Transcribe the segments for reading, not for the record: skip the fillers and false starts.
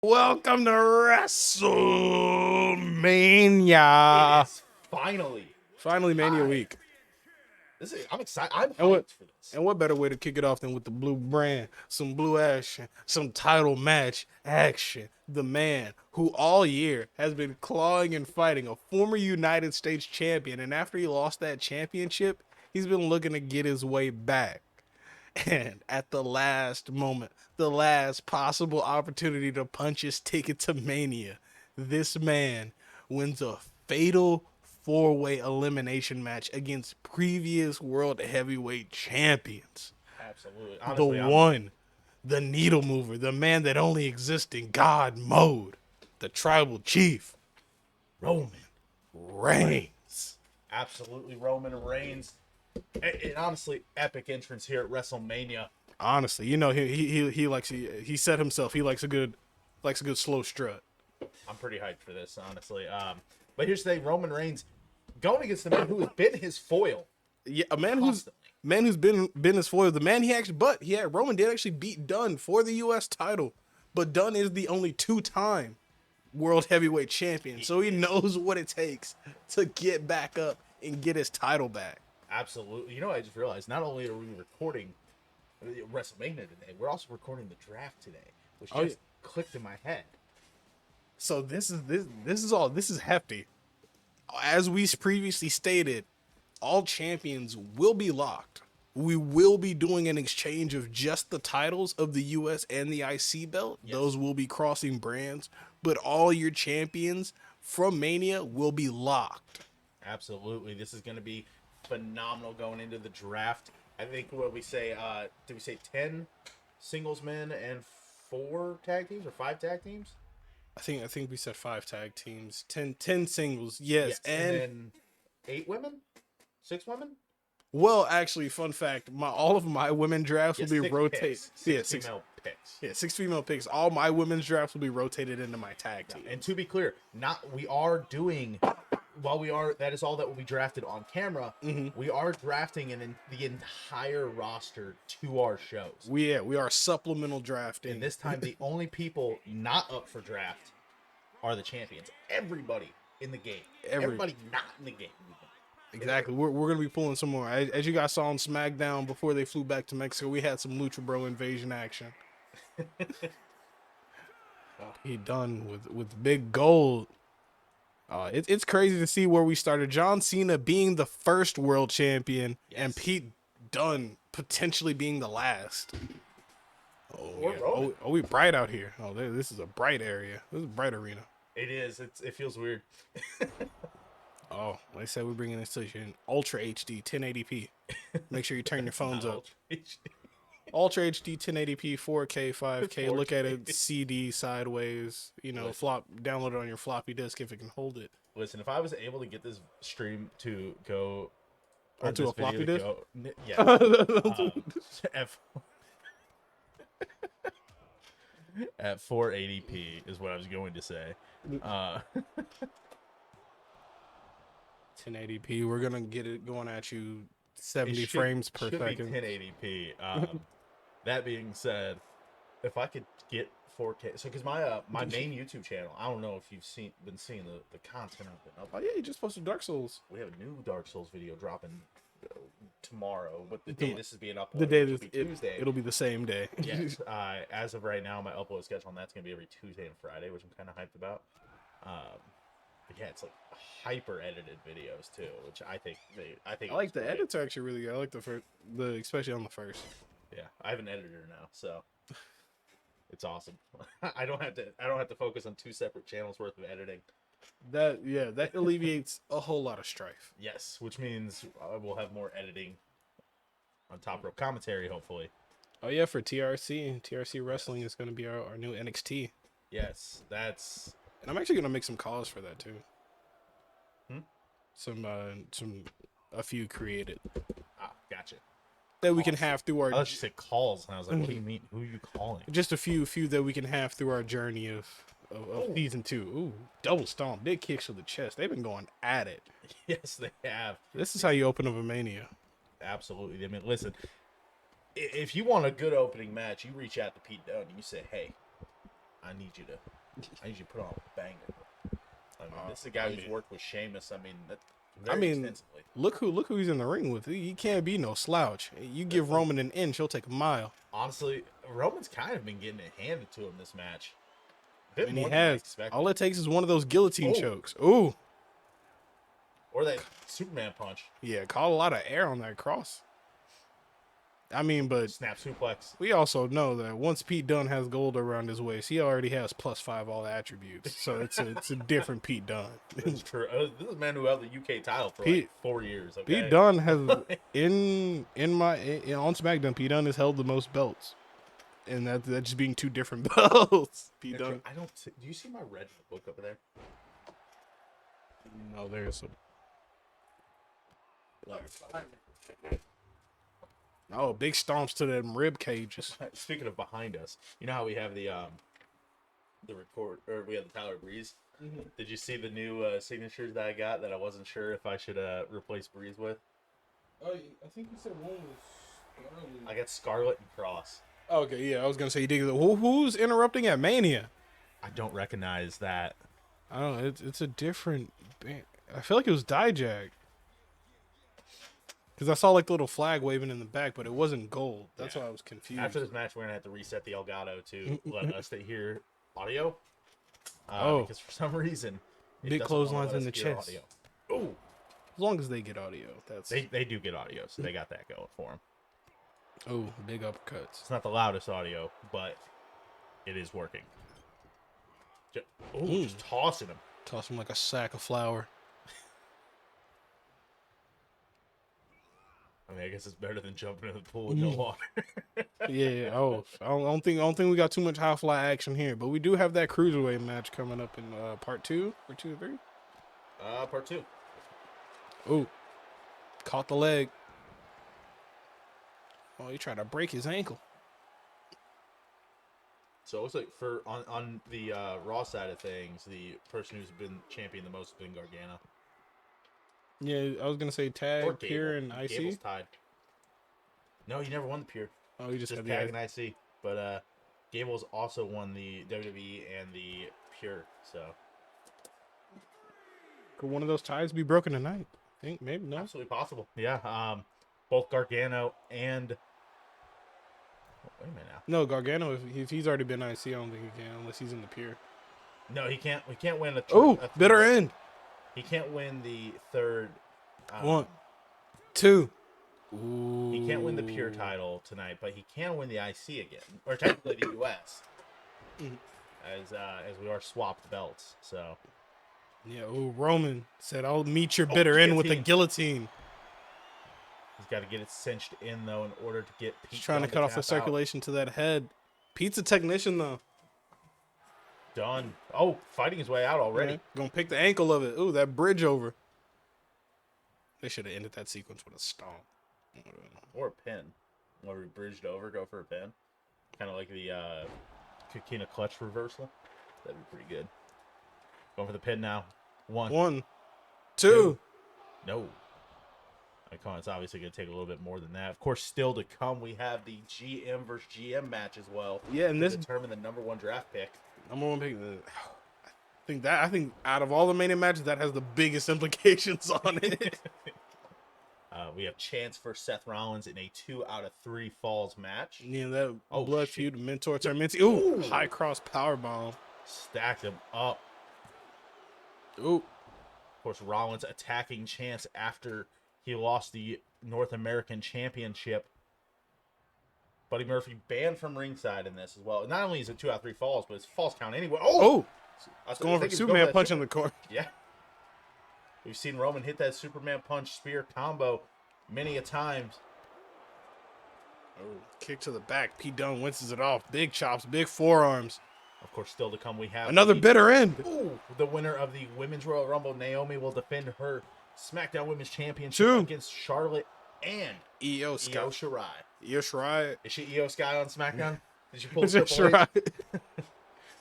Welcome to It Wrestlemania. is finally Finally, Mania time. week. I'm excited. I'm And what hyped for this. and what better way to kick it off than with the blue brand, some blue action, some title match action. The man who all year has been clawing and fighting, a former United States champion, and after he lost that championship, he's been looking to get his way back. And at the last moment, the last possible opportunity to punch his ticket to Mania, this man wins a fatal four-way elimination match against previous world heavyweight champions. Absolutely. The Honestly, I'm one, the needle mover, the man that only exists in God mode, the tribal chief, Roman Reigns. absolutely Roman Reigns. And honestly, epic entrance here at WrestleMania. Honestly, you know he likes he said himself he likes a good slow strut. I'm pretty hyped for this, honestly. But here's the thing: Roman Reigns going against the man who has been his foil Yeah, a constantly. man who's been his foil. The man he actually, but yeah, Roman did actually beat Dunn for the U.S. title, but Dunn is the only two-time world heavyweight champion, so he knows what it takes to get back up and get his title back. Absolutely. You know, I just realized not only are we recording WrestleMania today, we're also recording the draft today, which Oh, just clicked in my head. So this is hefty. As we previously stated, all champions will be locked. We will be doing an exchange of just the titles of the US and the IC belt. Yes. Those will be crossing brands, but all your champions from Mania will be locked. Absolutely. This is going to be phenomenal going into the draft. I think what we say, did we say 10 singles men and 4 tag teams or 5 tag teams? I think we said 5 tag teams, 10 singles. Yes, And and then 8 women? 6 women? well, actually, fun fact, all of my women drafts Yeah, will be 6 rotated. picks. 6 Yeah, six. female picks. Yeah, 6 female picks. All my women's drafts will be rotated into my tag team. And to be clear, we are doing, that is all that will be drafted on camera. We are drafting the entire roster to our shows. We are supplemental drafting. And this time, the only people not up for draft are the champions. Everybody in the game. Everybody not in the game. Exactly. We're going to be pulling some more. As you guys saw on SmackDown before they flew back to Mexico, we had some Lucha Bro invasion action. He done with big gold. It's crazy to see where we started. John Cena being the first world champion, and Pete Dunne potentially being the last. Oh, we bright out here. Oh, this is a bright area. This is a bright arena. It is. It feels weird. Oh, they said we're bringing this to you in Ultra HD 1080p. Make sure you turn your phones up. Ultra HD 1080p 4K 5K. Look at it CD sideways. You know, download it on your floppy disk if it can hold it. Listen, if I was able to get this stream to go onto a floppy disk, at 480p is what I was going to say. 1080p. We're gonna get it going at you 70 frames per second. 1080p. That being said, if I could get 4K, so because my main YouTube channel, I don't know if you've been seeing the content I've been up. Oh yeah, you just posted Dark Souls. We have a new Dark Souls video dropping tomorrow, but the day this is being uploaded, the day Tuesday. It'll be the same day. Yes. As of right now, my upload schedule on that's gonna be every Tuesday and Friday, which I'm kind of hyped about. But yeah, it's like hyper edited videos too, which I think I like the edits are actually really good. I like the especially on the first. Yeah, I have an editor now, so it's awesome. I don't have to focus on 2 separate channels worth of editing. That alleviates a whole lot of strife. Yes, which means we'll have more editing on Top Rope Commentary, hopefully. Oh yeah, for TRC Wrestling is going to be our new NXT. Yes, that's. And I'm actually going to make some calls for that too. A few created. Ah, gotcha. That we can have through our. I thought you said calls, and I was like, "What do you mean? Who are you calling?" Just a few that we can have through our journey of season 2. Ooh, double stomp, big kicks to the chest. They've been going at it. Yes, they have. This is how you open up a Mania. Absolutely. I mean, listen, if you want a good opening match, you reach out to Pete Dunne and you say, "Hey, I need you to put on a banger. I mean, this is a guy who's worked with Sheamus. I mean, very extensively. look who he's in the ring with. He can't be no slouch. You give Roman an inch, he'll take a mile. Honestly, Roman's kind of been getting it handed to him this match. And he has. All it takes is one of those guillotine chokes. Ooh. Or that Superman punch. Yeah, caught a lot of air on that cross. I mean, but Snap suplex. we also know that once Pete Dunne has gold around his waist, he already has +5 all attributes. So it's a different Pete Dunne. That's true. This is a man who held the UK title for like 4 years. Okay? Pete Dunne has on SmackDown. Pete Dunne has held the most belts, and that's just being two different belts. Pete Dunne. I don't. Do you see my red book over there? No, there's a. Oh, big stomps to them rib cages. Speaking of behind us, you know how we have the record, or we have the Tyler Breeze. Mm-hmm. Did you see the new signatures that I got that I wasn't sure if I should replace Breeze with? Oh, I think you said one was Scarlet. I got Scarlet and Cross. Okay, yeah, I was gonna say you did. Who's interrupting at Mania? I don't recognize that. I don't know. It's a different band. I feel like it was Dijak. Because I saw like the little flag waving in the back, but it wasn't gold. That's why I was confused. After this match, we're gonna have to reset the Elgato to let us hear audio. Because for some reason, big clotheslines in the chest. Oh, as long as they get audio, that's they do get audio, so they got that going for them. Oh, big uppercuts. It's not the loudest audio, but it is working. Just tossing him. Toss him like a sack of flour. I mean, I guess it's better than jumping in the pool with no water. Yeah. Oh, I don't think we got too much high fly action here, but we do have that cruiserweight match coming up in part 2 or 2 or 3. Part 2. Ooh, caught the leg. Oh, he tried to break his ankle. So it looks like on the Raw side of things, the person who's been champion the most has been Gargano. Yeah, I was gonna say tag, Pure, and IC. Gable's tied. No, he never won the Pure. Oh, he just had the tag and IC. But Gable's also won the WWE and the Pure. So could one of those ties be broken tonight? I think maybe no. Absolutely possible. Yeah. Both Gargano and wait a minute now. No, Gargano. If he's already been IC, I don't think he can unless he's in the Pure. No, he can't. We can't win a bitter end. He can't win the third. 1, 2. Ooh. He can't win the Pure title tonight, but he can win the IC again, or technically the US, as we are swapped belts. So, yeah. Ooh, Roman said, "I'll meet your bitter end with a guillotine." He's got to get it cinched in though in order to get. He's trying to cut off the circulation to that head. Pete's a technician though. Done. Oh, fighting his way out already. Yeah, gonna pick the ankle of it. Ooh, that bridge over. They should have ended that sequence with a stomp. Or a pin. Or we bridged over, go for a pin. Kind of like the Kikina clutch reversal. That'd be pretty good. Going for the pin now. 1, 2. No. It's obviously going to take a little bit more than that. Of course, still to come, we have the GM versus GM match as well. Yeah, and this determine the number 1 draft pick. Number 1 pick. I think out of all the main matches, that has the biggest implications on it. We have Chance versus Seth Rollins in a 2 out of 3 falls match. Yeah, that blood feud, Mentor turn Minty. Ooh, high cross power bomb. Stacked him up. Ooh. Of course, Rollins attacking Chance after he lost the North American Championship. Buddy Murphy banned from ringside in this as well. Not only is it 2 out of 3 falls, but it's falls count anyway. Oh! I was going for Superman punch in the corner. Yeah. We've seen Roman hit that Superman punch spear combo many a times. Oh, kick to the back. Pete Dunne winces it off. Big chops, big forearms. Of course, still to come, we have another bitter end. Ooh, the winner of the Women's Royal Rumble, Naomi, will defend her SmackDown Women's Championship against Charlotte and Io Shirai. Io Shirai. Is she Io Sky on SmackDown? Did she pull the Shirai?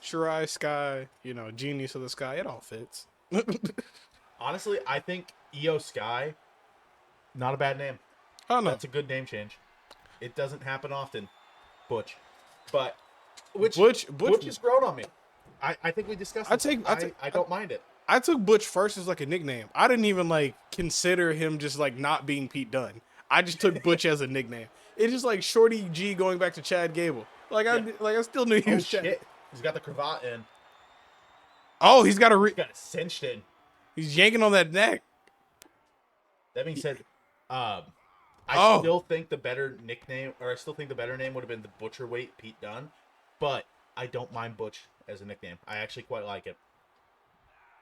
Shirai, Sky, Genius of the Sky. It all fits. Honestly, I think Io Sky, not a bad name. Oh, no. That's a good name change. It doesn't happen often, Butch. But Butch has grown on me. I think we discussed this. I don't mind it. I took Butch first as like a nickname. I didn't even like consider him just like not being Pete Dunne. I just took Butch as a nickname. It's just like Shorty G going back to Chad Gable. Like I still knew he was Chad. Shit. He's got the cravat in. Oh, he's got He's got it cinched in. He's yanking on that neck. That being said, I still think the better nickname, or I still think the better name would have been the Butcherweight Pete Dunne, but I don't mind Butch as a nickname. I actually quite like it,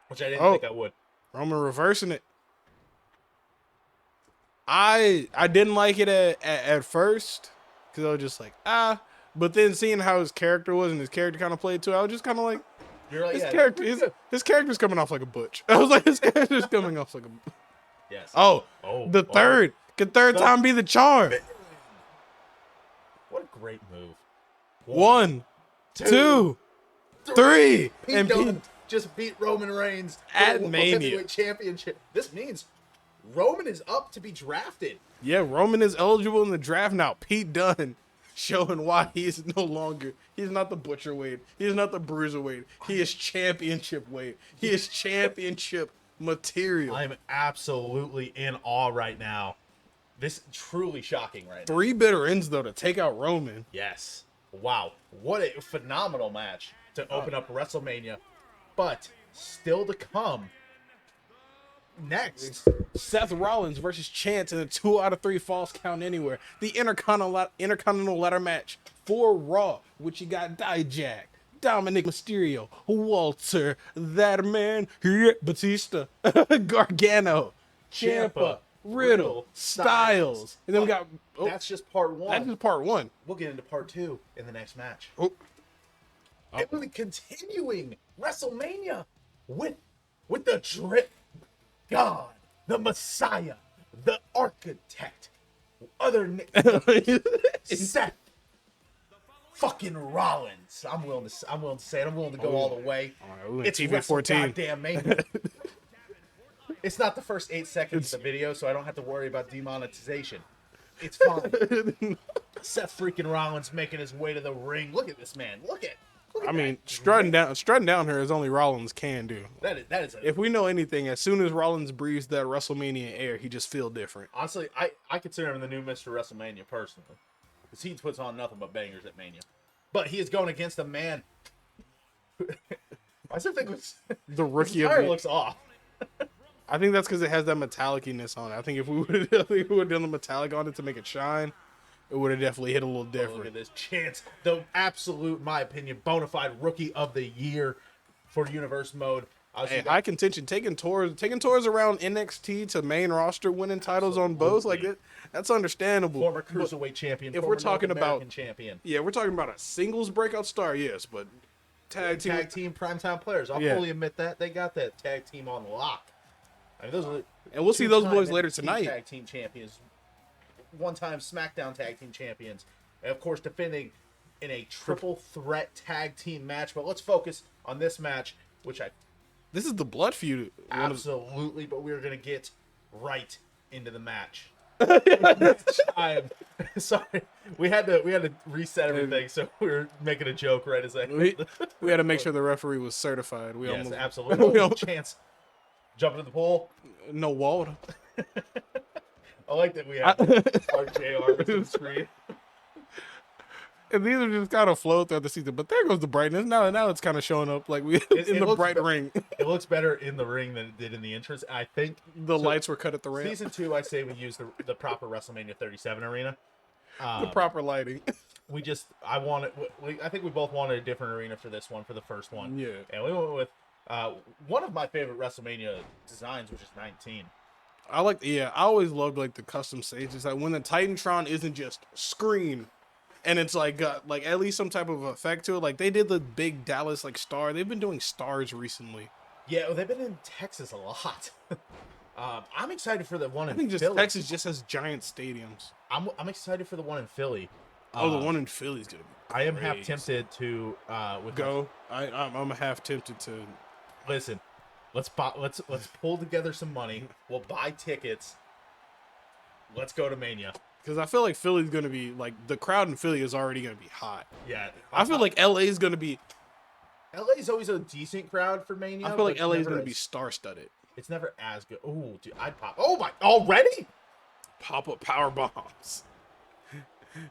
which I didn't think I would. Roman reversing it. I didn't like it at first because I was just like but then seeing how his character was and his character kind of played too, I was just kind of like, you're like his character's coming off like a Butch. I was like, his character's coming off like a. Yes. The third. Could third time be the charm? What a great move. 1, 2, 3. And Pete just beat Roman Reigns at Mania Heavyweight Championship. This means Roman is up to be drafted. Yeah, Roman is eligible in the draft now. Pete Dunne showing why he's not the butcher weight. He's not the bruiser weight. He is championship weight. He is championship material. I'm absolutely in awe right now. This is truly shocking right now. 3 bitter ends, though, to take out Roman. Yes. Wow. What a phenomenal match to open up WrestleMania. But still to come. Next, Seth Rollins versus Chance in a 2 out of 3 falls count anywhere. The Intercontinental ladder match for Raw, which you got Dijak, Dominic Mysterio, Walter, that man, Batista, Gargano, Ciampa, Riddle, Styles. And then we got... that's just part 1. That's just part 1. We'll get into part 2 in the next match. And we'll be continuing WrestleMania with the drip God, the Messiah, the Architect, Seth fucking Rollins. I'm willing to say it. I'm willing to go all the way. It's TV 14. Goddamn Mania. It's not the first 8 seconds of the video, so I don't have to worry about demonetization. It's fine. Seth freaking Rollins making his way to the ring. Look at this man. Look at strutting down here is only Rollins can do. That is. If we know anything, as soon as Rollins breathes that WrestleMania air, he just feel different. Honestly, I consider him the new Mr. WrestleMania personally, because he puts on nothing but bangers at Mania. But he is going against a man. I still think the rookie of the looks off. I think that's because it has that metallic-ness on it. I think if we would have done the metallic on it to make it shine, it would have definitely hit a little different. Look at this Chance, the absolute, my opinion, bona fide rookie of the year for Universe mode. High contention, taking tours around NXT to main roster, winning titles on both. Like that's understandable. Former cruiserweight champion. If we're talking about champion, we're talking about a singles breakout star, yes, but tag team primetime players. I'll fully admit that they got that tag team on lock. I mean, and we'll see those boys later tonight. Tag team champions, one-time SmackDown tag team champions, and of course defending in a triple threat tag team match. But let's focus on this match, this is the blood feud. Absolutely, but we're gonna get right into the match. Sorry, we had to reset everything, so we were making a joke right as we had to make sure the referee was certified. Absolutely. Chance jumping in the pool. No Walter. I like that we have our JR with the screen. And these are just kind of flow throughout the season. But there goes the brightness. Now it's kind of showing up like in the bright ring. It looks better in the ring than it did in the entrance. I think the lights were cut at the ramp. Season 2, I say we use the proper WrestleMania 37 arena. The proper lighting. I think we both wanted a different arena for this one, for the first one. Yeah. And we went with one of my favorite WrestleMania designs, which is 19. I always loved like the custom stages. Like when the Titantron isn't just screen, and it's like got like at least some type of effect to it. Like they did the big Dallas like star. They've been doing stars recently. Yeah, well, they've been in Texas a lot. I'm excited for the one in Philly. Philly. Texas just has giant stadiums. I'm excited for the one in Philly. The one in Philly's gonna be I am half tempted to I'm half tempted to listen. Let's pull together some money. We'll buy tickets. Let's go to Mania. Because I feel like Philly's going to be, like, the crowd in Philly is already going to be hot. Yeah. I feel like LA is going to be, LA's always a decent crowd for Mania. I feel like but LA is never going to be as- star-studded. It's never as good. Oh, dude, I'd pop. Oh my! Already? Pop-up power bombs.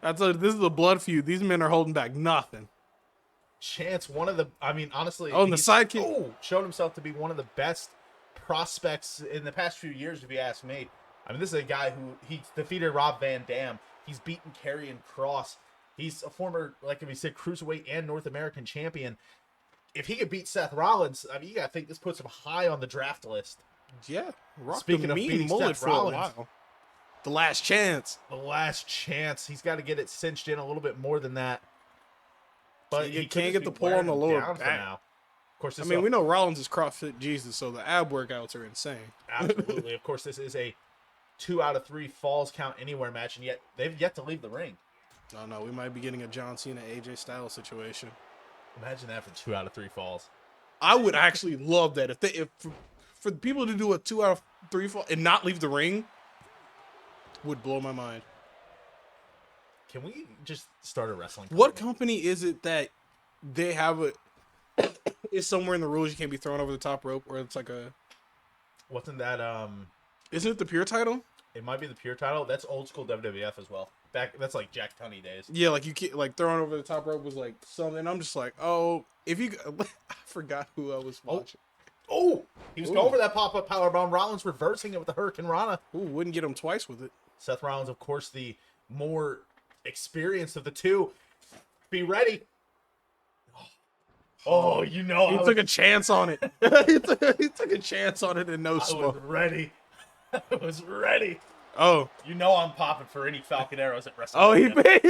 This is a blood feud. These men are holding back nothing. Chance, one of the. I mean, honestly. Oh, and the sidekick. Oh, showed himself to be one of the best prospects in the past few years, if you ask me. I mean, this is a guy who he defeated Rob Van Dam. He's beaten Karrion Kross. He's a former, like we said, cruiserweight and North American champion. If he could beat Seth Rollins, I mean, you gotta think this puts him high on the draft list. Yeah. Rock Speaking the of mean beating mullet Seth for a Rollins. while. The last chance. The last chance. He's got to get it cinched in a little bit more than that. But You he could can't just get be the pull wearing on the him lower down for back. now. Of course, I this mean, is we know Rollins is CrossFit Jesus, so the ab workouts are insane. absolutely. Of course, this is a 2 out of 3 falls count anywhere match, and yet they've yet to leave the ring. Oh, no, we might be getting a John Cena AJ Styles situation. Imagine that for 2 out of 3 falls. I would actually love that if for the people to do a 2 out of 3 fall and not leave the ring would blow my mind. Can we just start a wrestling? What company? company is it that they have a is somewhere in the rules you can't be thrown over the top rope, or it's like a Wasn't that isn't it the pure title? It might be the pure title. That's old school WWF as well. That's like Jack Tunney days. Yeah, like you can't like throwing over the top rope was like something. I'm just like, oh, if you I forgot who I was watching. Oh, he was Ooh. going for that pop-up powerbomb. Rollins reversing it with the Hurricane Rana. Ooh, wouldn't get him twice with it. Seth Rollins, of course, the more experienced of the two. Be ready. Oh, you know, He took a chance on it. he took a chance on it and no I was smoke. ready. I was ready. Oh, You know I'm popping for any Falcon arrows at WrestleMania. oh, he paid.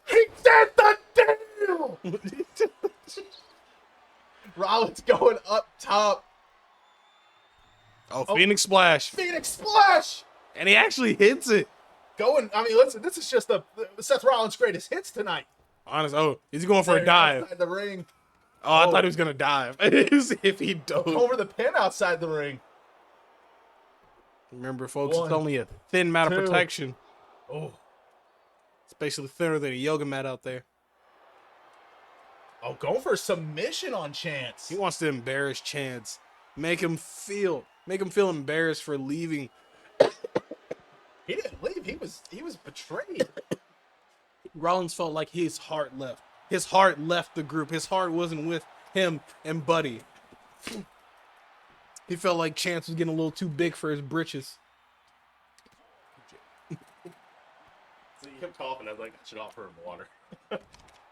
He did the deal! Rollins going up top. Oh, Phoenix Splash, Phoenix Splash! and he actually hits it. I mean, listen, this is just the Seth Rollins' greatest hits tonight. Honest. Oh, is he going for There, a dive? outside the ring. Oh, I thought he was gonna dive. If he dove. Over the pin outside the ring. Remember, folks, One, it's only a thin mat of two. protection. Oh, It's basically thinner than a yoga mat out there. oh, going for a submission on Chance. He wants to embarrass Chance. Make him feel embarrassed for leaving. He didn't leave. He was betrayed. Rollins felt like his heart left. His heart left the group. His heart wasn't with him and Buddy. He felt like Chance was getting a little too big for his britches. So you kept coughing. I was like, I should offer him water.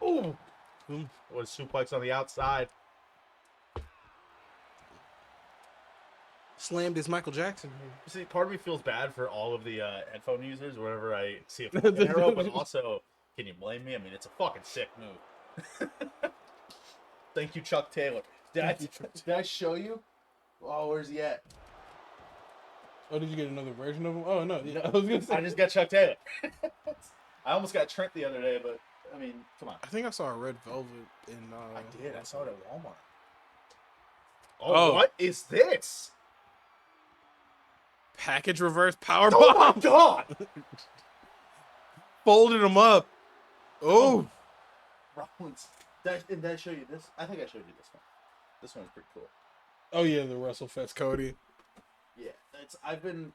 Ooh. What a suplex on the outside. Slammed his Michael Jackson. See, part of me feels bad for all of the headphone users whenever I see a fucking arrow, but also, can you blame me? I mean, it's a fucking sick move. Thank you, Chuck Taylor. Did I show you? Oh, where's he at? Oh, did you get another version of him? Oh, no. Yeah, I was going to say. I just got Chuck Taylor. I almost got Trent the other day, but, I mean, come on. I think I saw a red velvet in. I did. I saw it at Walmart. Oh, Oh. what is this? Package reverse power Oh, bomb. my God! Folded him up. Oh. Rollins. Did I show you this? I think I showed you this one. This one's pretty cool. Oh, yeah, the WrestleFest Cody. Yeah, I've been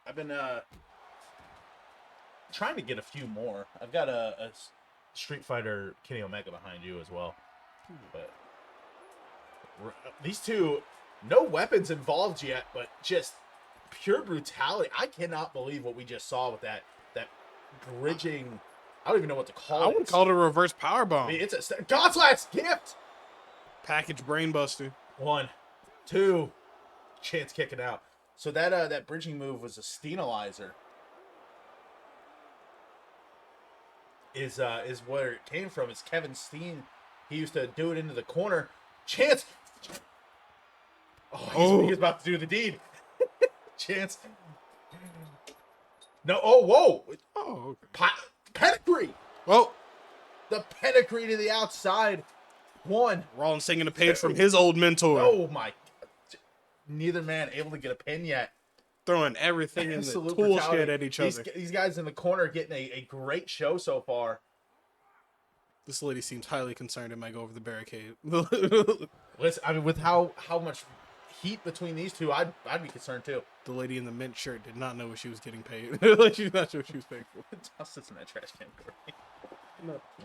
trying to get a few more. I've got a Street Fighter Kenny Omega behind you as well. But these two, no weapons involved yet, but just pure brutality. I cannot believe what we just saw with that bridging. I don't even know what to call it. I would call it a reverse power I bomb. mean, it's a God's last gift. Package brainbuster. 1, 2, Chance kicking out. So that bridging move was a Steenalizer. Is where it came from. It's Kevin Steen. He used to do it into the corner. Chance. Oh, he's about to do the deed. Chance. No. Oh, whoa. Oh, okay. Pedigree. Well, The pedigree to the outside. 1. Rollins taking a page from his old mentor. Oh my. Neither man able to get a pin yet. throwing everything in the Absolute tool brutality. shed at each other. These guys in the corner getting a great show so far. This lady seems highly concerned it might go over the barricade. Listen, I mean, with how much heat between these two, I'd be concerned too. The lady in the mint shirt did not know what she was getting paid. She's not sure what she was paid for. Toss this in that trash can, Corey.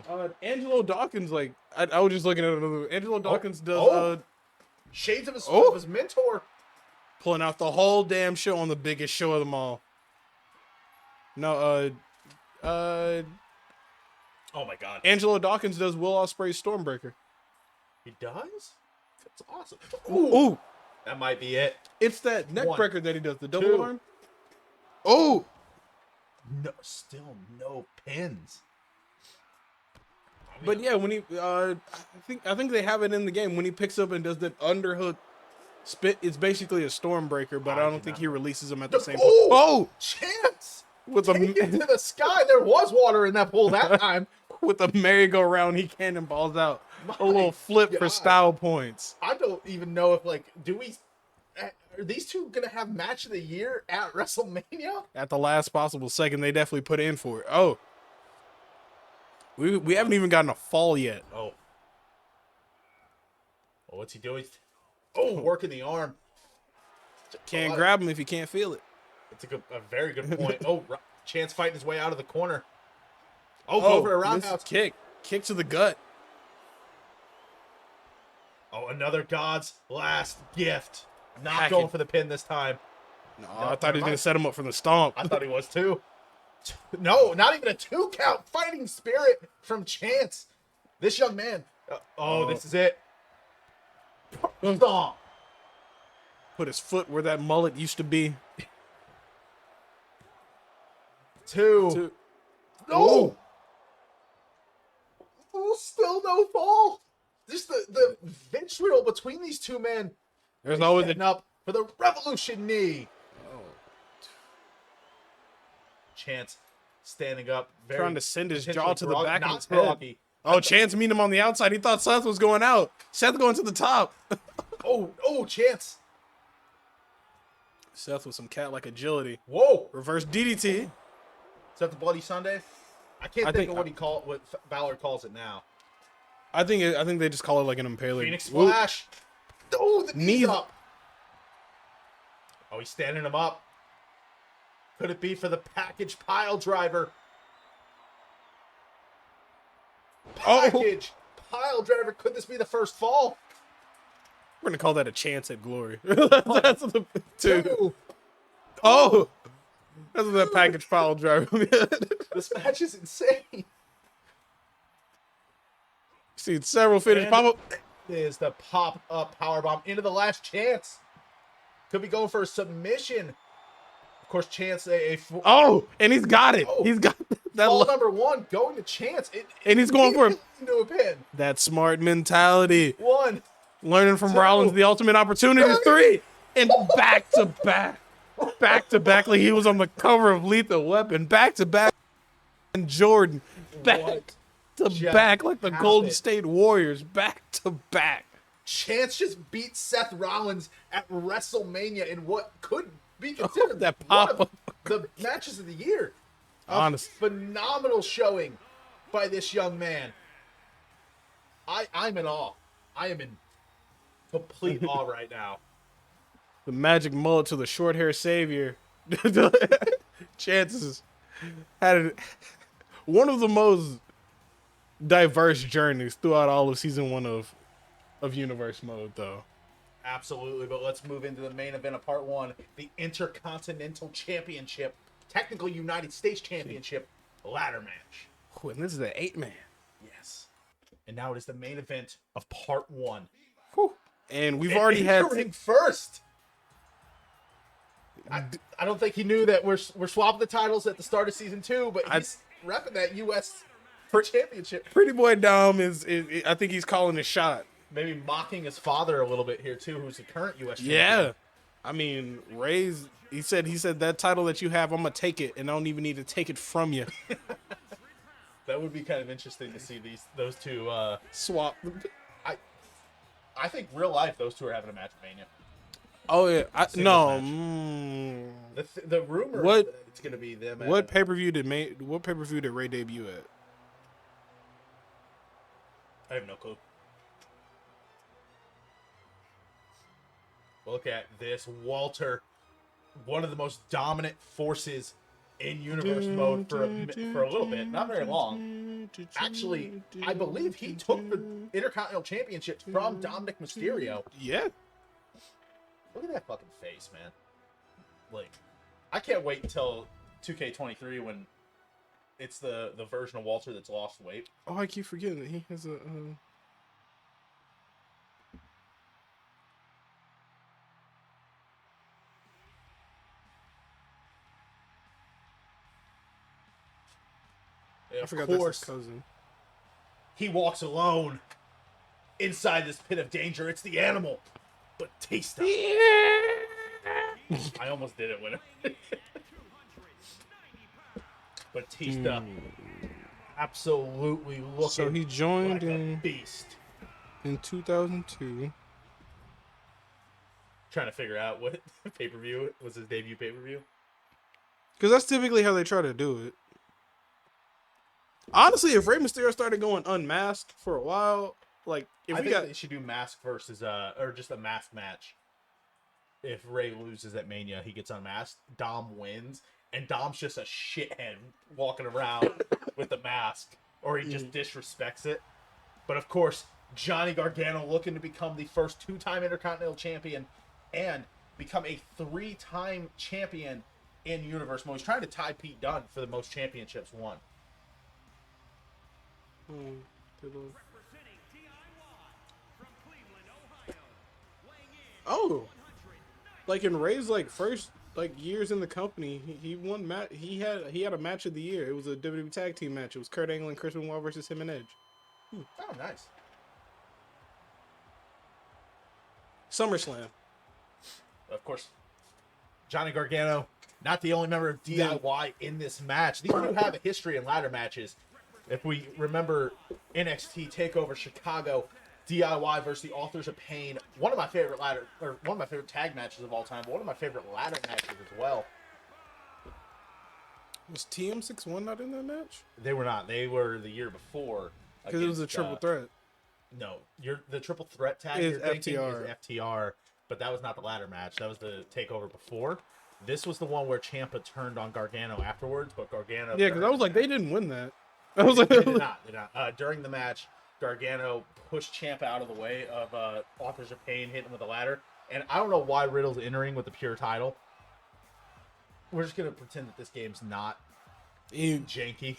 No. Angelo Dawkins, like, I was just looking at another. Angelo Dawkins does shades of his mentor. pulling out the whole damn show on the biggest show of them all. No, Oh my God. Angelo Dawkins does Will Ospreay's Stormbreaker. He does? That's awesome. Ooh. That might be it. It's that neck One, breaker that he does, the double two. arm. Oh, No, still no pins. but yeah, when he, I think they have it in the game when he picks up and does that underhook spit. It's basically a Stormbreaker, but I don't think he releases them at the same time. Oh, Chance! with Take it to the sky. There was water in that pool that time. with a merry-go-round, he cannonballs out a little flip for God. style points. I don't even know if, like, are these two going to have match of the year at WrestleMania? At the last possible second, they definitely put in for it. Oh, we haven't even gotten a fall yet. Oh. Oh, what's he doing? Oh, working the arm. Can't grab him if you can't feel it. That's a very good point. Oh, Chance fighting his way out of the corner. Oh, go for a roundhouse. Kick to the gut. Oh, another God's last gift. Not Pack going it. for the pin this time. No, I thought he was gonna set him up for the stomp. I thought he was too. No, not even a 2 count. Fighting spirit from Chance. This young man. This is it. Stomp. Put his foot where that mullet used to be. Two. No. Oh, still no fall. Just the vitriol between these two men. There's always Setting up for the Revolution knee. Chance standing up. trying to send his jaw to the back of his head. groggy. Oh, Chance meet him on the outside. He thought Seth was going out. Seth going to the top. Oh, Chance. Seth with some cat-like agility. Whoa. Reverse DDT. Is that the Bloody Sunday? I can't I think think- of what Balor calls it now. I think they just call it like an impaler. Phoenix Splash. Oh, the knees Knees- up. Oh, he's standing him up. Could it be for the package pile driver? Package pile driver. Could this be the first fall? We're gonna call that a chance at glory. That's the two. Two. Oh, that's what that package pile driver. This match is insane. Seen several finish And- pop up. Is the pop-up powerbomb into the last chance. Could be going for a submission. Of course, Chance Oh, and he's got it. Oh. He's got that. fall number 1 going to Chance. And he's going for him. Into a pin. That smart mentality. 1. Learning from Two. Rollins the ultimate opportunity. 3 and back to back like he was on the cover of Lethal Weapon. Back to back. And Jordan back What to just back like the Golden happened? State Warriors. Back to back. Chance just beat Seth Rollins at WrestleMania in what could be considered that one of pop-up. the matches of the year. Honest. Phenomenal showing by this young man. I'm in awe. I am in complete awe right now. The magic mullet to the short hair savior. Chances had one of the most diverse journeys throughout all of season 1 of Universe Mode, though. Absolutely, but let's move into the main event of part 1, the Intercontinental Championship, technical United States Championship ladder match. Ooh, and this is the 8-man. Yes. And now it is the main event of part 1. And we've already had Entering first. I don't think he knew that we're swapping the titles at the start of season 2, but he's repping that U.S. Championship. Pretty Boy Dom is I think he's calling his shot. Maybe mocking his father a little bit here too, who's the current U.S. champion. Yeah. I mean, Ray's he said that title that you have, I'm gonna take it and I don't even need to take it from you. That would be kind of interesting to see those two. Swap. I think real life those two are having a match at Mania. Oh yeah, Singles no. match. The rumor is What that it's gonna be them. what pay per view did Ray debut at? I have no clue. Look at this, Walter, one of the most dominant forces in universe mode for a little bit, not very long. Actually, I believe he took the Intercontinental Championship from Dominic Mysterio. Yeah. Look at that fucking face, man. Like, I can't wait until 2K23 when it's the version of Walter that's lost weight. Oh, I keep forgetting that he has a. I forgot that's his cousin. He walks alone inside this pit of danger. It's the animal, Batista. Yeah. I almost did it when Batista absolutely looking. So he joined like a beast in 2002. Trying to figure out what pay-per-view was his debut pay-per-view. Because that's typically how they try to do it. Honestly, if Rey Mysterio started going unmasked for a while, like if I we think got, they should do mask versus or just a mask match. If Rey loses at Mania, he gets unmasked. Dom wins, and Dom's just a shithead walking around with the mask, or he just disrespects it. But of course, Johnny Gargano looking to become the first 2-time Intercontinental Champion and become a 3-time champion in Universe mode. He's trying to tie Pete Dunne for the most championships won. Oh, like in Ray's first years in the company, he won he had a match of the year. It was a WWE tag team match. It was Kurt Angle and Chris Benoit versus him and Edge. Oh, nice. SummerSlam. Of course, Johnny Gargano, not the only member of DIY in this match. These two have a history in ladder matches. If we remember NXT TakeOver Chicago, DIY versus the Authors of Pain, one of my favorite tag matches of all time, but one of my favorite ladder matches as well. Was TM61 not in that match? They were not. They were the year before. Because it was a triple threat. No, the triple threat tag Is you're thinking FTR. is FTR, but that was not the ladder match. That was the TakeOver before. This was the one where Ciampa turned on Gargano afterwards, but Gargano. Yeah, because I was like, they didn't win that. I was like, they did not. During the match, Gargano pushed Ciampa out of the way of Authors of Pain, hitting him with a ladder. And I don't know why Riddle's entering with the pure title. We're just gonna pretend that this game's not janky.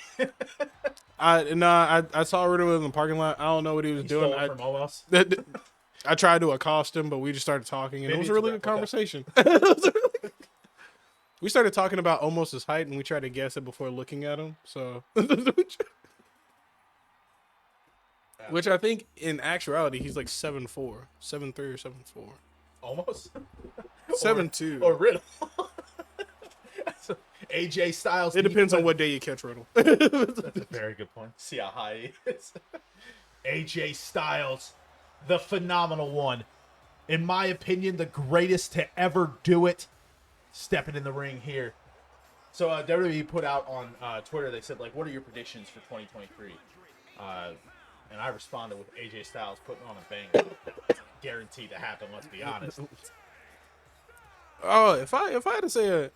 I saw Riddle in the parking lot. I don't know what he was doing. Stole it from Omos. I tried to accost him, but we just started talking, and Maybe it was it's a a really good replica. conversation. We started talking about Omos's height, and we tried to guess it before looking at him. So, which I think in actuality he's like 7'4", 7'3", or 7'4". Almost. 7'2". Or Riddle. AJ Styles. It depends on what day you catch Riddle. That's a very good point. See how high he is. AJ Styles, the phenomenal one. In my opinion, the greatest to ever do it. Stepping in the ring here. So WWE put out on Twitter, they said, what are your predictions for 2023? And I responded with AJ Styles putting on a bang. Guaranteed to happen, let's be honest. Oh, if I had to say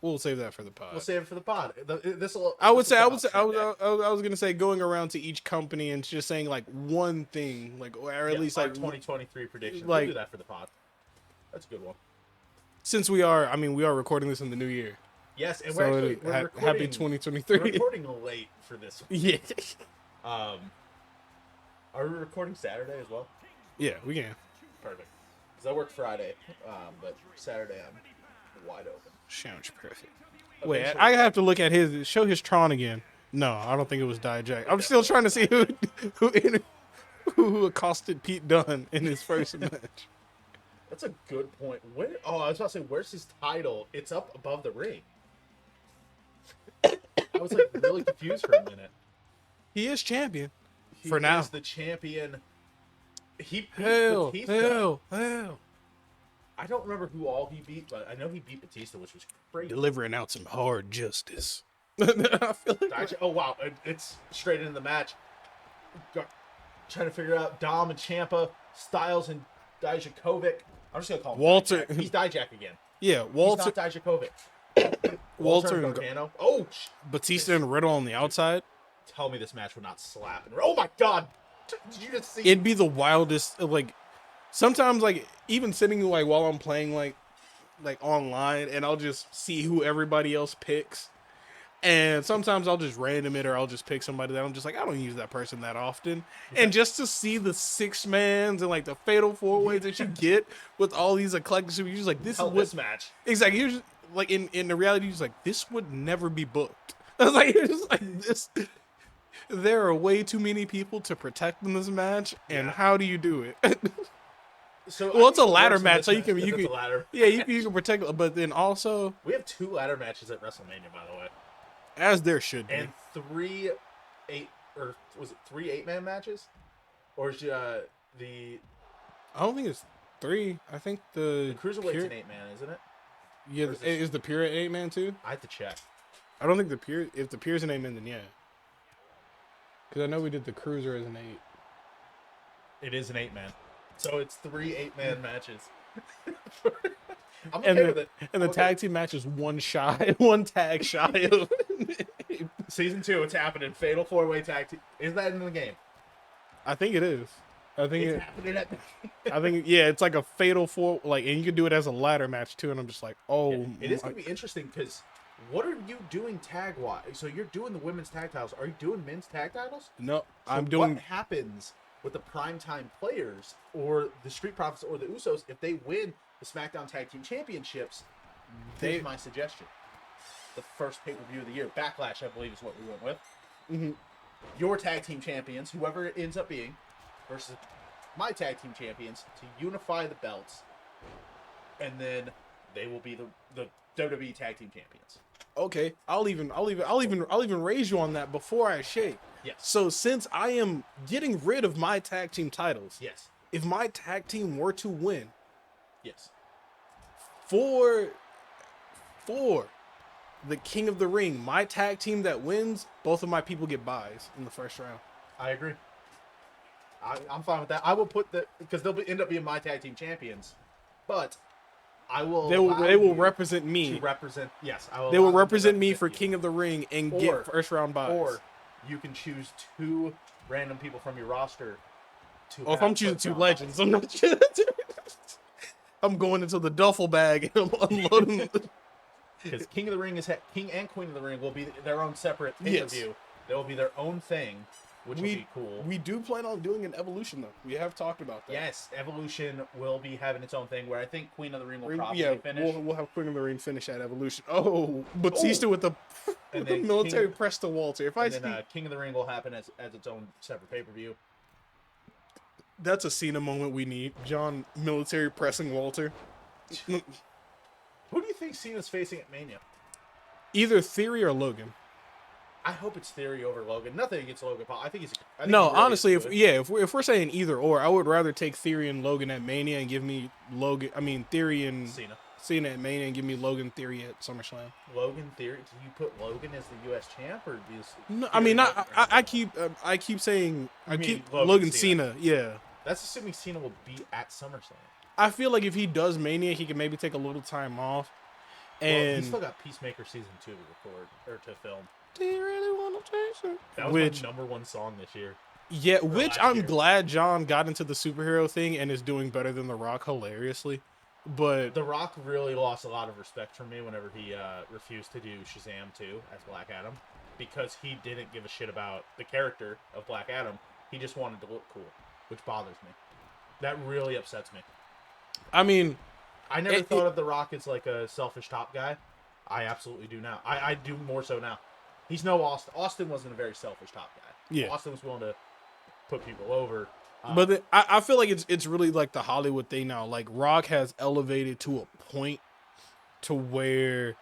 we'll save that for the pod. We'll save it for the pod. I was gonna say going around to each company and just saying one thing, or at least 2023 predictions. We'll do that for the pod. That's a good one. Since we are recording this in the new year. Yes, and so we're recording, happy 2023. We're recording late for this one. Yeah. Are we recording Saturday as well? Yeah, we can. Perfect. Because I work Friday, but Saturday I'm wide open. Sounds perfect. Wait, I have to look at show his Tron again. No, I don't think it was Dijak. I'm still trying to see who accosted Pete Dunne in his first match. That's a good point. I was about to say, where's his title? It's up above the ring. I was really confused for a minute. He is champion He for now. is the champion He beat Hell, Batista. hell. I don't remember who all he beat, but I know he beat Batista, which was crazy. Delivering out some hard justice. I feel like Oh wow, it's straight into the match. Trying to figure out Dom and Ciampa, Styles and Dijakovic. I'm just gonna call him Walter. Dijak. He's Dijak again. Yeah, He's Walter, not Dijakovic. Walter and and Gargano. Oh, Batista and Riddle on the outside. tell me this match would not slap. Oh my god, did you just see? It'd be the wildest. Like sometimes, like even sitting like while I'm playing like online, and I'll just see who everybody else picks. And sometimes I'll just random it, or I'll just pick somebody that I'm just like, I don't use that person that often. And just to see the 6-mans and like the fatal 4-ways that you get with all these eclectic, you're just like, this is this match. exactly. You're just like in the reality, you're just like, this would never be booked. I was like, you're just like this. There are way too many people to protect in this match, and how do you do it? So well, it's a ladder match, so you can a ladder. yeah, you can protect, but then also we have 2 ladder matches at WrestleMania, by the way. as there should be. And 3 8 or was it 3 8-man matches? Or is the I don't think it's 3. I think the Cruiserweight's an 8-man, isn't it? Yeah, is the Pure 8-man too? I have to check. I don't think the Pure. If the Pure's an 8-man, then yeah. Because I know we did the Cruiser as an 8. It is an 8-man, so it's 3 8-man matches. I'm and okay with it. And the tag team match is one tag shy of Season 2. It's happening. Fatal 4-way tag team. Is that in the game? I think it is. I think It's happening at the I think yeah, it's like a fatal 4, like, and you can do it as a ladder match too. And I'm just like, oh, yeah, it is going to be interesting because what are you doing tag wise? So you're doing the women's tag titles. Are you doing men's tag titles? No, So I'm doing. What happens with the primetime players or the Street Profits or the Usos if they win the SmackDown Tag Team Championships? Here's my suggestion: the first pay-per-view of the year, Backlash, I believe, is what we went with. Mm-hmm. Your tag team champions, whoever it ends up being, versus my tag team champions to unify the belts, and then they will be the WWE Tag Team Champions. Okay, I'll even raise you on that before I shake. Yes. So since I am getting rid of my tag team titles, Yes. if my tag team were to win, Yes. for the King of the Ring, my tag team that wins, both of my people get buys in the first round. I agree. I'm fine with that. I will put because they'll end up being my tag team champions, but I will. They will represent me. To represent, yes, I will. They will represent me for King of the Ring and Or- get first round buys. Or you can choose 2 random people from your roster. If I'm choosing 2 legends, I'm not choosing. I'm going into the duffel bag and I'm unloading. Because King of the Ring King and Queen of the Ring will be their own separate pay-per-view. Yes. They will be their own thing, which will be cool. We do plan on doing an Evolution though. We have talked about that. Yes, Evolution will be having its own thing where I think Queen of the Ring will probably finish. We'll have Queen of the Ring finish at Evolution. Oh, Batista with the military press to Walter. Then King of the Ring will happen as its own separate pay-per-view. That's a Cena moment we need. John military pressing Walter. Who do you think Cena's facing at Mania? Either Theory or Logan. I hope it's Theory over Logan. Nothing against Logan Paul. I think he's. Honestly, if we're saying either or, I would rather take Theory and Logan at Mania and give me Theory and Cena at Mania and give me Logan Theory at SummerSlam. Logan Theory? Do you put Logan as the U.S. champ or is? No, I mean, I keep saying Logan Cena. Yeah. That's assuming Cena will be at SummerSlam. I feel like if he does Mania, he can maybe take a little time off. And he's still got Peacemaker season 2 to record or to film. Do you really want to chase it? That was my #1 song this year. Yeah, which I'm glad John got into the superhero thing and is doing better than The Rock hilariously. But The Rock really lost a lot of respect from me whenever he refused to do Shazam 2 as Black Adam because he didn't give a shit about the character of Black Adam. He just wanted to look cool, which bothers me. That really upsets me. I mean, I never thought of The Rock as like a selfish top guy. I absolutely do now. I do more so now. He's no Austin. Austin wasn't a very selfish top guy. Yeah. Austin was willing to put people over. But I feel like it's really like the Hollywood thing now. Like Rock has elevated to a point to where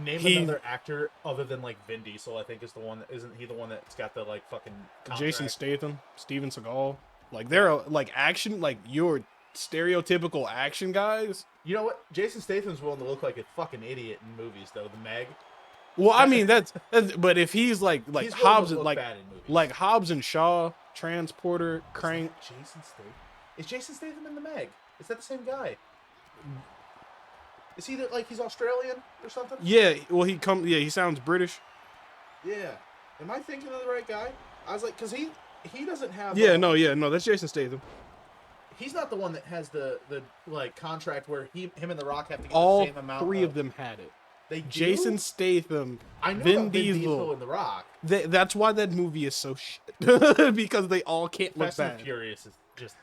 another actor other than like Vin Diesel. I think is the one that isn't he the one that's got the like fucking Jason Statham, Steven Seagal. Like they're like action, like your stereotypical action guys. You know what? Jason Statham's willing to look like a fucking idiot in movies, though. The Meg. Well, I mean that's but if he's like He's willing Hobbs, to look like bad in movies. like Hobbs and Shaw, Transporter, Crane. Jason Statham. Is Jason Statham in the Meg? Is that the same guy? Is he like he's Australian or something? Yeah, well he sounds British. Yeah. Am I thinking of the right guy? I was like, because he doesn't have. Yeah, no, that's Jason Statham. He's not the one that has the like contract where him and The Rock have to get All the same amount. three of them had it. They do? Jason Statham, I know Vin about Diesel. and The Rock. That's why that movie is so shit because they all can't look Fast and bad. Furious is just.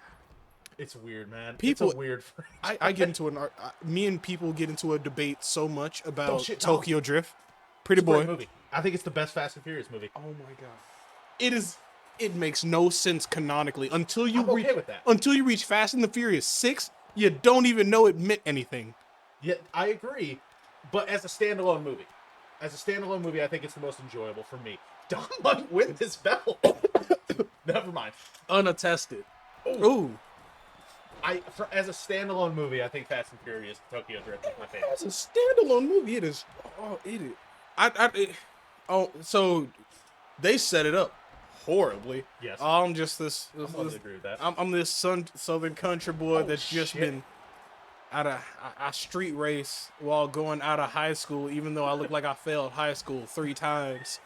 It's weird, man. People, it's a weird. I get into me and people get into a debate so much about shit, Tokyo Drift. Pretty It's a boy. great movie. I think it's the best Fast and Furious movie. Oh my god. It is. It makes no sense canonically until you I'm okay with that. Until you reach Fast and the Furious 6. You don't even know it meant anything. Yeah, I agree. But as a standalone movie, I think it's the most enjoyable for me. Don might win this battle. Never mind. Unattested. Ooh. As a standalone movie, I think Fast and Furious Tokyo Drift is my favorite. As a standalone movie, it is. Oh, it is. So they set it up horribly. Yes. I'm just this. I'm willing to agree with that. I'm this southern country boy that's just shit. been at a street race while going out of high school, even though I look like I failed high school 3 times.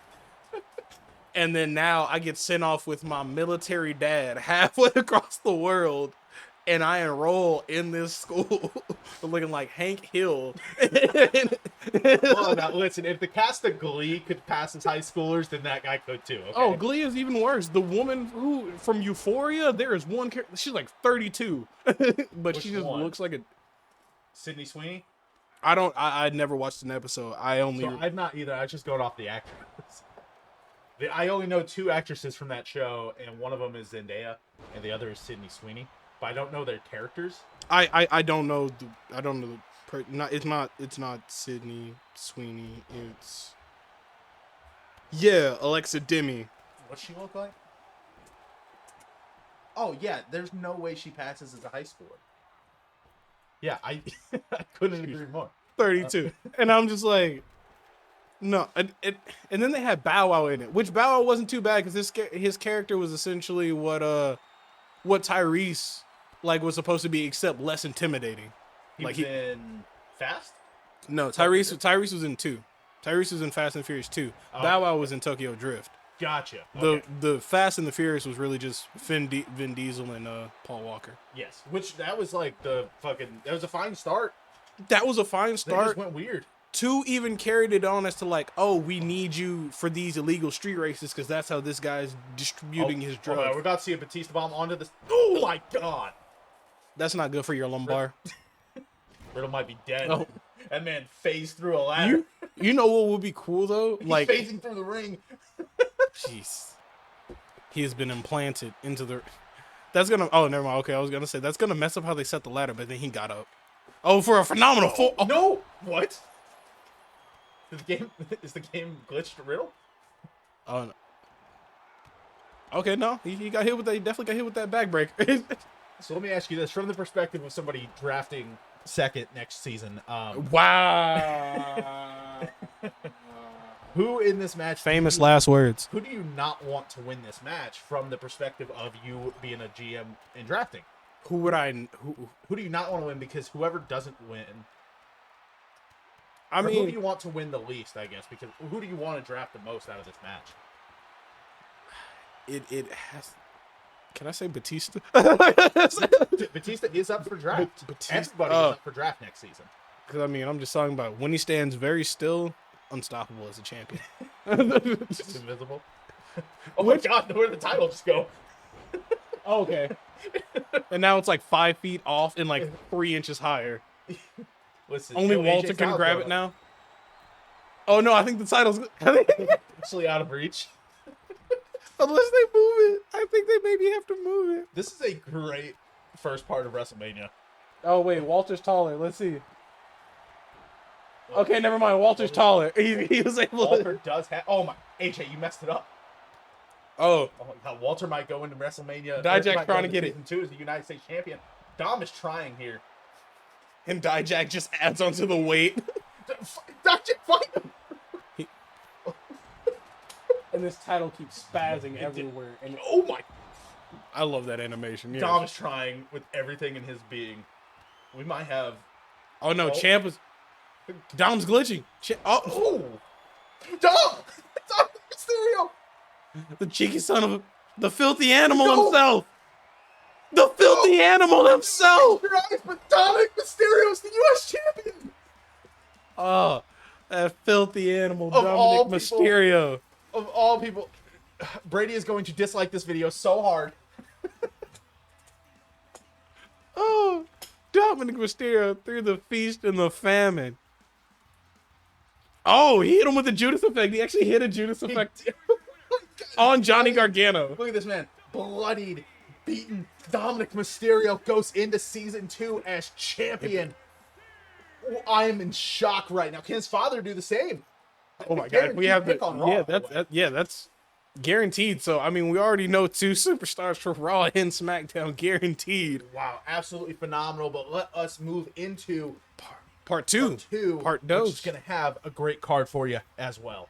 And then now I get sent off with my military dad halfway across the world, and I enroll in this school looking like Hank Hill. Well, now listen, if the cast of Glee could pass as high schoolers, then that guy could too. Okay? Oh, Glee is even worse. The woman who from Euphoria, there is one character. She's like 32, but she just looks like a. Sydney Sweeney. I never watched an episode. I've not either. I was just going off the actors. I only know 2 actresses from that show, and one of them is Zendaya, and the other is Sydney Sweeney. But I don't know their characters. I don't know. It's not Sydney Sweeney. It's Alexa Demi. What's she look like? Oh yeah, there's no way she passes as a high schooler. Yeah, I couldn't agree more. 32, and I'm just like, no. And then they had Bow Wow in it, which Bow Wow wasn't too bad because his character was essentially what Tyrese was supposed to be, except less intimidating. He was in Fast? No, Tyrese was in 2. Tyrese was in Fast and Furious 2. Oh. Bow Wow was in Tokyo Drift. Gotcha. Okay. The Fast and the Furious was really just Vin Diesel and Paul Walker. Yes, which that was like that was a fine start. That was a fine They start. just went weird. 2 even carried it on as to we need you for these illegal street races because that's how this guy's distributing his drugs. We're about to see a Batista bomb onto this. Oh my god. That's not good for your lumbar. Riddle might be dead. Oh. That man phased through a ladder. You know what would be cool though? He's phasing through the ring. Jeez. He has been implanted into the. That's gonna. Oh, never mind. Okay, I was gonna say that's gonna mess up how they set the ladder, but then he got up. Oh, for a phenomenal fall. Oh. No. What? Is the game glitched to Riddle? Oh. No. Okay, no, he got hit with that. He definitely got hit with that backbreaker. So let me ask you this: from the perspective of somebody drafting second next season, Wow. who in this match? Famous last words. Who do you not want to win this match from the perspective of you being a GM and drafting? Who would I? Who do you not want to win? Because whoever doesn't win, I mean, who do you want to win the least? I guess because who do you want to draft the most out of this match? it has. Can I say Batista? Batista is up for draft. Everybody is up for draft next season. Because I mean, I'm just talking about when he stands very still, unstoppable as a champion. Just invisible. Oh my god, where did the title just go? Oh, okay. And now it's 5 feet off and 3 inches higher. Listen, Only Walter can grab it now. Oh no, I think the title's actually out of reach. Unless they move it. I think they maybe have to move it. This is a great first part of WrestleMania. Oh wait, Walter's taller. Let's see. Okay, never mind. Walter's taller. He was able Walter does have. Oh my, AJ, you messed it up. Oh, Oh my God, Walter might go into WrestleMania. Dijak's might go trying to into get it. season 2 as the United States champion. Dom is trying here. and Dijak just adds onto the weight. Dijak, fight him! He- and this title keeps spazzing everywhere. And Oh my! I love that animation. Yes. Dom is trying with everything in his being. We might have. Oh no, Oh. Champ is. Dom's glitching. Oh, Oh! Dom! Dom Mysterio! the cheeky son of a. The filthy animal No. himself! The filthy animal himself! Your eyes, but Dominic Mysterio is the U.S. champion! Oh, that filthy animal, Of all Dominic people. Mysterio. Of all people, Brady is going to dislike this video so hard. Oh, Dominic Mysterio through the feast and the famine. Oh, he hit him with the Judas effect. He actually hit a Judas effect on Johnny Gargano. Look at this man. Bloodied, beaten. Dominic Mysterio goes into season 2 as champion. I am in shock right now. Can his father do the same? Oh my God, we have Pick on Raw, yeah, by the that's way. that's guaranteed. So I mean, we already know 2 superstars for Raw and SmackDown guaranteed. Wow, absolutely phenomenal. But let us move into Part two, part 2, Part which dos. is going to have a great card for you as well.